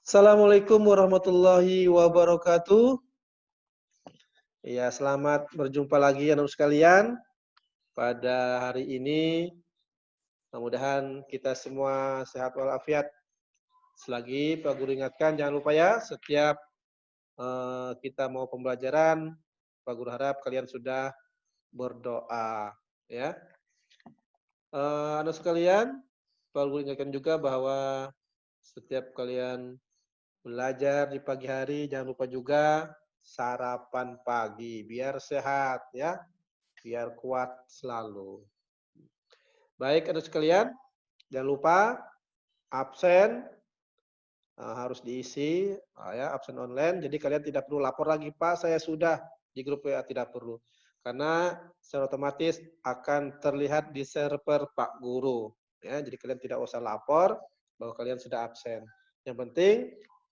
Assalamualaikum warahmatullahi wabarakatuh. Ya, selamat berjumpa lagi anak sekalian. Pada hari ini, mudah-mudahan kita semua sehat walafiat. Selagi Pak Guru ingatkan, jangan lupa ya, setiap kita mau pembelajaran, Pak Guru harap kalian sudah berdoa. Ya, anak sekalian, Pak Guru ingatkan juga bahwa setiap kalian belajar di pagi hari, jangan lupa juga sarapan pagi biar sehat ya, biar kuat selalu. Baik, anak sekalian, jangan lupa absen harus diisi ya, absen online. Jadi kalian tidak perlu lapor lagi, Pak, saya sudah di grup WA, tidak perlu. Karena secara otomatis akan terlihat di server Pak Guru ya. Jadi kalian tidak usah lapor bahwa kalian sudah absen. Yang penting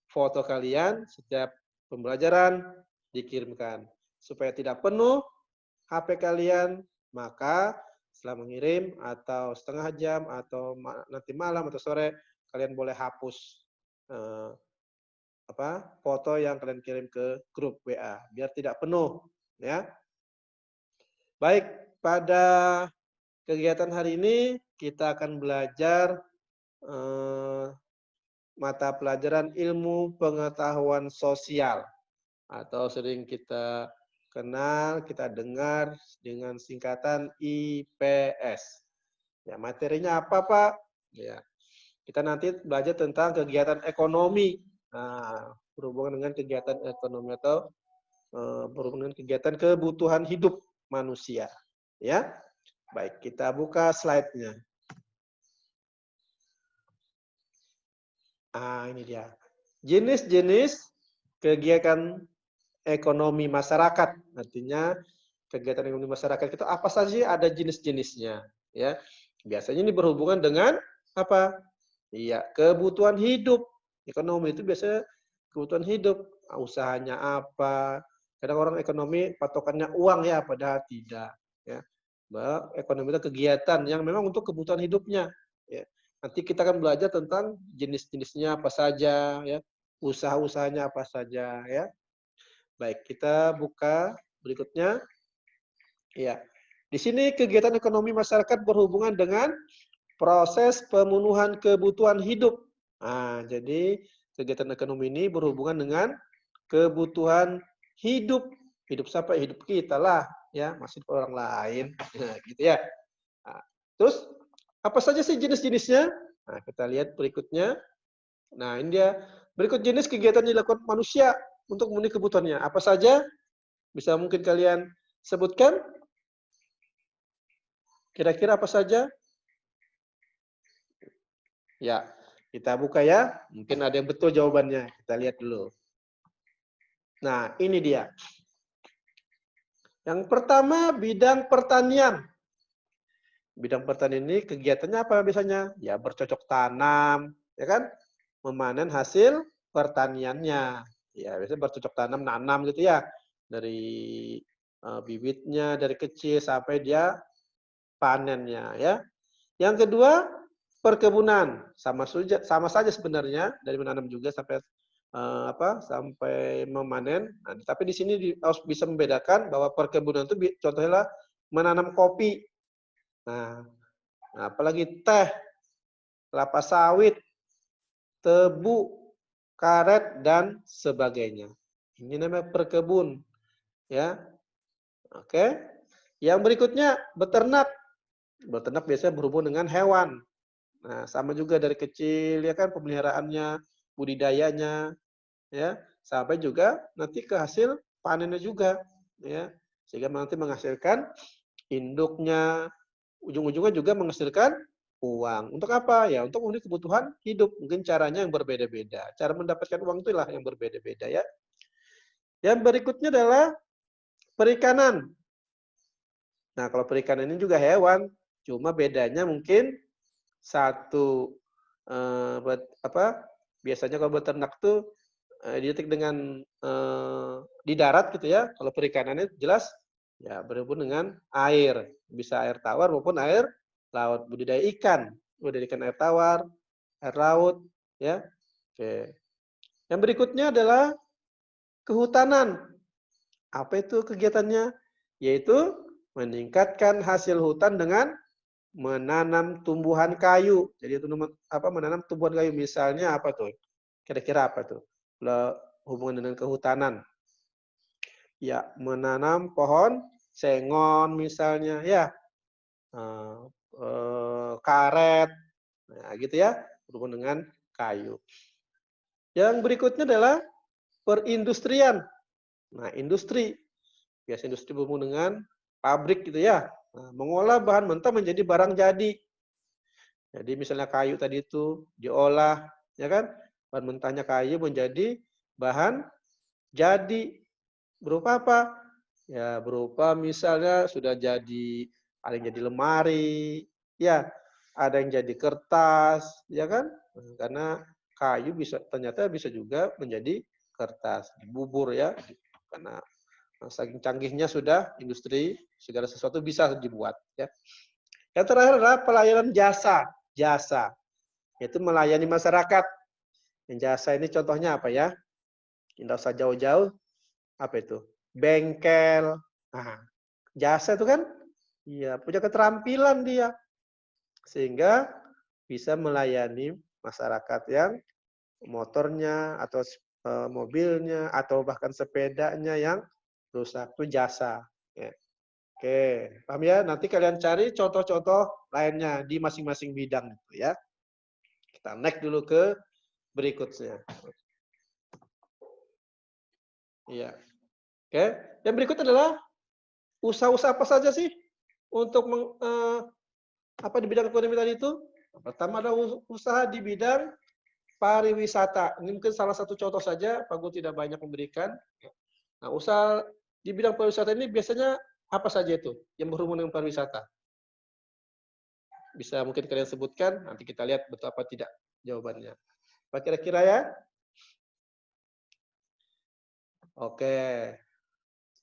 foto kalian setiap pembelajaran dikirimkan. Supaya tidak penuh HP kalian, maka setelah mengirim atau setengah jam atau nanti malam atau sore, kalian boleh hapus eh, foto yang kalian kirim ke grup WA biar tidak penuh ya. Baik, pada kegiatan hari ini kita akan belajar eh, mata pelajaran ilmu pengetahuan sosial atau sering kita kenal, kita dengar dengan singkatan IPS. Ya, materinya apa, Pak? Ya, kita nanti belajar tentang kegiatan ekonomi. Nah, berhubungan dengan kegiatan ekonomi atau berhubungan dengan kegiatan kebutuhan hidup manusia. Ya, baik, kita buka slide-nya. Ah, ini dia. Jenis-jenis kegiatan ekonomi masyarakat. Artinya kegiatan ekonomi masyarakat itu apa saja ada jenis-jenisnya, ya. Biasanya ini berhubungan dengan apa? Iya, kebutuhan hidup. Ekonomi itu biasanya kebutuhan hidup. Usahanya apa? Kadang orang ekonomi patokannya uang ya, padahal tidak, ya. Bahwa ekonomi itu kegiatan yang memang untuk kebutuhan hidupnya, ya. Nanti kita akan belajar tentang jenis-jenisnya apa saja, ya. Usaha-usahanya apa saja, ya. Baik, kita buka berikutnya. Ya. Di sini kegiatan ekonomi masyarakat berhubungan dengan proses pemenuhan kebutuhan hidup. Nah, jadi kegiatan ekonomi ini berhubungan dengan kebutuhan hidup. Hidup siapa? Hidup kita lah, ya, masih orang lain. Nah, gitu ya. Nah, terus apa saja sih jenis-jenisnya? Nah, kita lihat berikutnya. Nah, ini dia. Berikut jenis kegiatan yang dilakukan manusia untuk memenuhi kebutuhannya. Apa saja? Bisa mungkin kalian sebutkan? Kira-kira apa saja? Ya, kita buka ya. Mungkin ada yang betul jawabannya. Kita lihat dulu. Nah, ini dia. Yang pertama, bidang pertanian. Bidang pertanian ini kegiatannya apa biasanya? Ya, bercocok tanam, ya kan? Memanen hasil pertaniannya. Ya, biasanya bercocok tanam, nanam gitu ya. Dari bibitnya dari kecil sampai dia panennya ya. Yang kedua, perkebunan. Sama saja sebenarnya dari menanam juga sampai sampai memanen. Nah, tapi di sini harus bisa membedakan bahwa perkebunan itu contohnya menanam kopi. Nah, apalagi teh, kelapa sawit, tebu, karet dan sebagainya. Ini namanya perkebun, ya. Oke. Yang berikutnya beternak. Beternak biasanya berhubung dengan hewan. Nah, sama juga dari kecil ya kan pemeliharaannya, budidayanya, ya, sampai juga nanti ke hasil panennya juga, ya. Sehingga nanti menghasilkan induknya, ujung-ujungnya juga menghasilkan uang. Untuk apa? Ya, untuk memenuhi kebutuhan hidup. Mungkin caranya yang berbeda-beda. Cara mendapatkan uang itulah yang berbeda-beda ya. Yang berikutnya adalah perikanan. Nah, kalau perikanan ini juga hewan, cuma bedanya mungkin satu biasanya kalau beternak tuh identik dengan di darat gitu ya. Kalau perikanannya jelas ya berhubung dengan air, bisa air tawar maupun air laut. Budidaya ikan air tawar, air laut, ya. Oke. Yang berikutnya adalah kehutanan. Apa itu kegiatannya? Yaitu meningkatkan hasil hutan dengan menanam tumbuhan kayu. Jadi itu menanam tumbuhan kayu, misalnya apa tuh? Kira-kira apa tuh? Kalau hubungan dengan kehutanan. Ya, menanam pohon sengon misalnya, ya. Karet. Nah, gitu ya, berhubungan dengan kayu. Yang berikutnya adalah perindustrian. Nah, industri. Biasa industri berhubungan dengan pabrik gitu ya. Nah, mengolah bahan mentah menjadi barang jadi. Jadi misalnya kayu tadi itu diolah, ya kan? Bahan mentahnya kayu menjadi bahan jadi. Berupa apa? Ya, berupa misalnya sudah jadi, ada yang jadi lemari, ya, ada yang jadi kertas, ya kan? Karena kayu ternyata bisa juga menjadi kertas, bubur ya. Karena saking canggihnya sudah industri, segala sesuatu bisa dibuat ya. Yang terakhir adalah pelayanan jasa. Jasa, yaitu melayani masyarakat. Yang jasa ini contohnya apa ya? Tidak usah jauh-jauh, apa itu? Bengkel. Nah, jasa itu kan iya, punya keterampilan dia sehingga bisa melayani masyarakat yang motornya atau mobilnya atau bahkan sepedanya yang rusak, itu jasa. Ya. Oke, paham ya? Nanti kalian cari contoh-contoh lainnya di masing-masing bidang itu ya. Kita next dulu ke berikutnya. Iya. Oke, yang berikut adalah usaha-usaha apa saja sih untuk apa di bidang ekonomi tadi itu? Pertama ada usaha di bidang pariwisata. Ini mungkin salah satu contoh saja, Pak Guru tidak banyak memberikan. Nah, usaha di bidang pariwisata ini biasanya apa saja itu yang berhubungan dengan pariwisata? Bisa mungkin kalian sebutkan, nanti kita lihat betul apa tidak jawabannya. Apa kira-kira ya? Oke.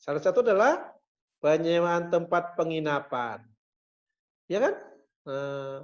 Salah satu adalah penyewaan tempat penginapan. Ya kan? Eh,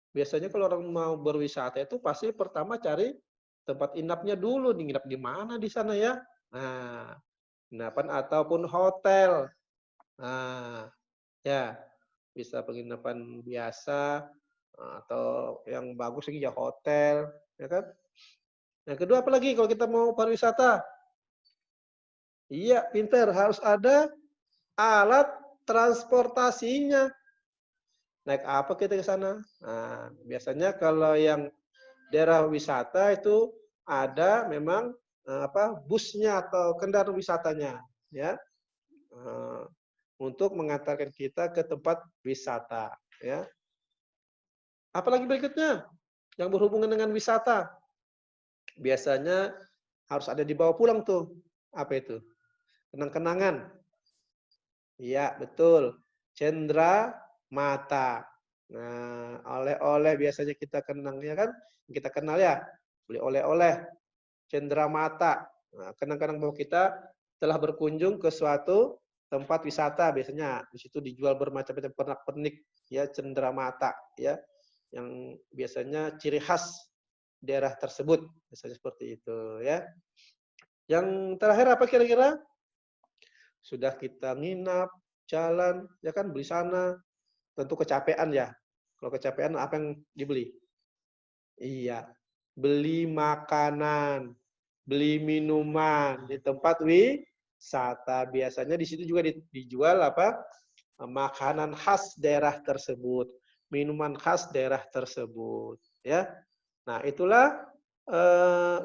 biasanya kalau orang mau berwisata itu pasti pertama cari tempat inapnya dulu, nginap di mana di sana ya. Nah, penginapan ataupun hotel. Nah, ya bisa penginapan biasa atau yang bagus lagi ya hotel, ya kan? Yang kedua apa lagi kalau kita mau pariwisata? Iya, pinter, harus ada alat transportasinya. Naik apa kita ke sana? Nah, biasanya kalau yang daerah wisata itu ada memang busnya atau kendaraan wisatanya, ya, untuk mengantarkan kita ke tempat wisata, ya. Apalagi berikutnya yang berhubungan dengan wisata, biasanya harus ada dibawa pulang tuh. Apa itu? Kenang-kenangan. Iya, betul. Cendera mata. Nah, oleh-oleh biasanya kita kenang ya kan? Kita kenal ya. Beli oleh-oleh cendera mata. Nah, kenang-kenang bahwa kita telah berkunjung ke suatu tempat wisata, biasanya di situ dijual bermacam-macam pernak-pernik ya, cendera mata ya. Yang biasanya ciri khas daerah tersebut, biasanya seperti itu ya. Yang terakhir apa kira-kira? Sudah kita nginap, jalan, ya kan, beli sana, tentu kecapean ya. Kalau kecapean apa yang dibeli? Iya, beli makanan, beli minuman di tempat wisata. Biasanya di situ juga dijual apa? Makanan khas daerah tersebut, minuman khas daerah tersebut, ya. Nah, itulah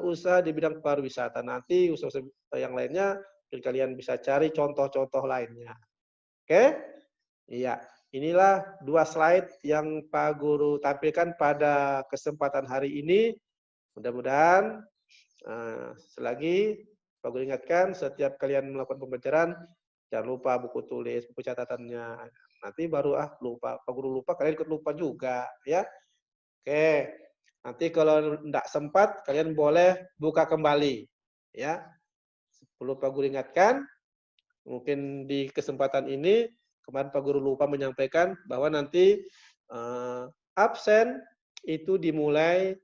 usaha di bidang pariwisata. Nanti usaha yang lainnya kalian bisa cari contoh-contoh lainnya. Oke? Iya. Inilah 2 slide yang Pak Guru tampilkan pada kesempatan hari ini. Mudah-mudahan selagi Pak Guru ingatkan setiap kalian melakukan pembelajaran jangan lupa buku tulis, buku catatannya. Nanti baru lupa, Pak Guru lupa kalian ikut lupa juga ya. Oke. Nanti kalau tidak sempat kalian boleh buka kembali ya. Perlu Pak Guru ingatkan, mungkin di kesempatan ini kemarin Pak Guru lupa menyampaikan bahwa nanti absen itu dimulai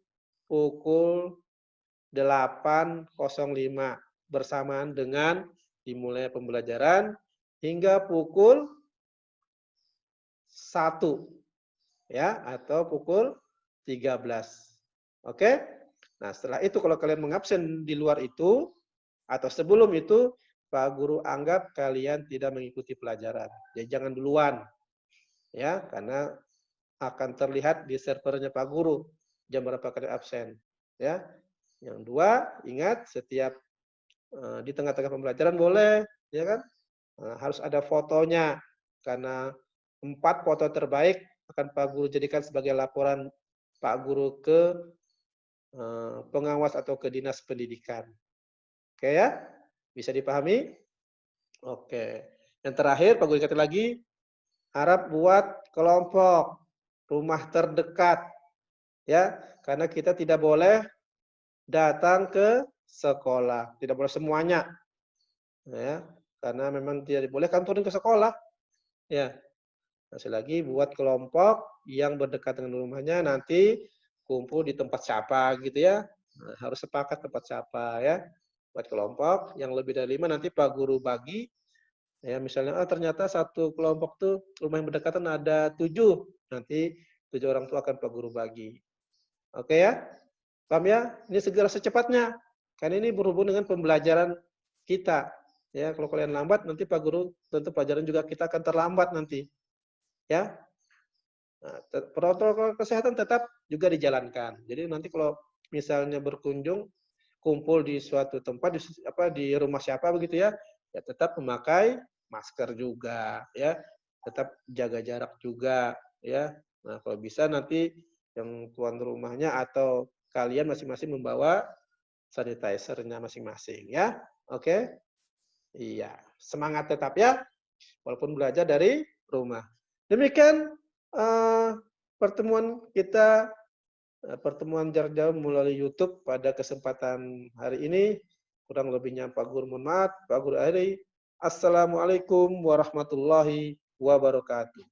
pukul 8.05 bersamaan dengan dimulai pembelajaran hingga pukul 1 ya atau pukul 13. Oke? Nah, setelah itu kalau kalian mengabsen di luar itu atau sebelum itu, Pak Guru anggap kalian tidak mengikuti pelajaran. Ya jangan duluan. Ya, karena akan terlihat di servernya Pak Guru jam berapa kalian absen. Ya. Yang dua, ingat setiap di tengah-tengah pembelajaran boleh, ya kan? Harus ada fotonya karena 4 foto terbaik akan Pak Guru jadikan sebagai laporan Pak Guru ke pengawas atau ke dinas pendidikan. Oke ya? Bisa dipahami? Oke. Yang terakhir Pak Guru ingatkan lagi, harap buat kelompok rumah terdekat ya, karena kita tidak boleh datang ke sekolah, tidak boleh semuanya. Ya, karena memang tidak dibolehkan turun ke sekolah. Ya. Masih lagi buat kelompok yang berdekatan dengan rumahnya nanti kumpul di tempat siapa gitu ya. Nah, harus sepakat tempat siapa ya. Buat kelompok yang lebih dari 5 nanti Pak Guru bagi. Ya, misalnya ternyata satu kelompok tuh rumah yang berdekatan ada 7. Nanti 7 orang tua akan Pak Guru bagi. Oke ya? Paham ya? Ini segera secepatnya. Karena ini berhubung dengan pembelajaran kita. Ya, kalau kalian lambat nanti Pak Guru tentu pelajaran juga kita akan terlambat nanti. Ya. Nah, protokol kesehatan tetap juga dijalankan. Jadi nanti kalau misalnya berkunjung kumpul di suatu tempat di rumah siapa begitu ya, ya tetap memakai masker juga ya, tetap jaga jarak juga ya. Nah, kalau bisa nanti yang tuan rumahnya atau kalian masing-masing membawa sanitizer-nya masing-masing ya. Oke? Iya, semangat tetap ya walaupun belajar dari rumah. Demikian pertemuan kita, pertemuan jarak jauh melalui YouTube pada kesempatan hari ini. Kurang lebihnya Pak Guru mohon maaf. Pak Guru akhiri. Assalamualaikum warahmatullahi wabarakatuh.